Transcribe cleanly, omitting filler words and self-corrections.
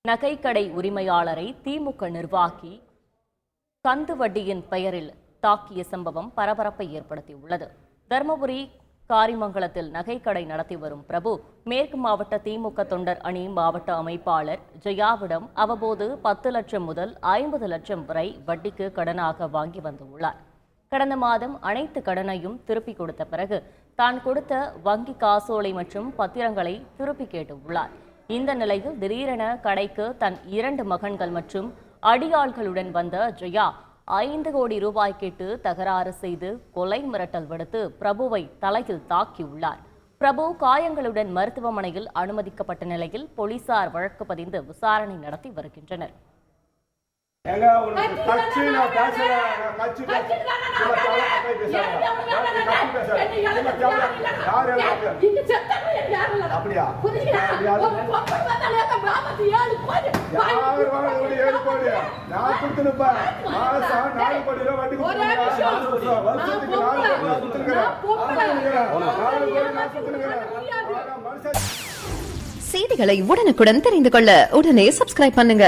நகைக்கடை உரிமையாளரை திமுக நிர்வாகி கந்து வட்டியின் பெயரில் தாக்கிய சம்பவம் பரபரப்பை ஏற்படுத்தியுள்ளது. தருமபுரி காரிமங்கலத்தில் நகைக்கடை நடத்தி வரும் பிரபு மேற்கு மாவட்ட திமுக தொண்டர் அணி மாவட்ட அமைப்பாளர் ஜெயாவிடம் அவ்வப்போது 10 லட்சம் முதல் 50 லட்சம் வரை வட்டிக்கு கடனாக வாங்கி வந்துள்ளார். கடந்த மாதம் அனைத்து கடனையும் திருப்பி கொடுத்த பிறகு தான் கொடுத்த வங்கி காசோலை மற்றும் பத்திரங்களை திருப்பி கேட்டுள்ளார். இந்த நிலையில் திடீரென கடைக்கு தன் 2 மகன்கள் மற்றும் அடியாள்களுடன் வந்த ஜெயா 5 கோடி ரூபாய் கேட்டு தகராறு செய்து கொலை மிரட்டல் விடுத்து பிரபுவை தலையில் தாக்கியுள்ளார். பிரபு காயங்களுடன் மருத்துவமனையில் அனுமதிக்கப்பட்ட நிலையில் போலீசார் வழக்கு பதிந்து விசாரணை நடத்தி வருகின்றனர். செய்திகளை உடனுக்குடன் தெரிந்து கொள்ள உடனே சப்ஸ்கிரைப் பண்ணுங்க.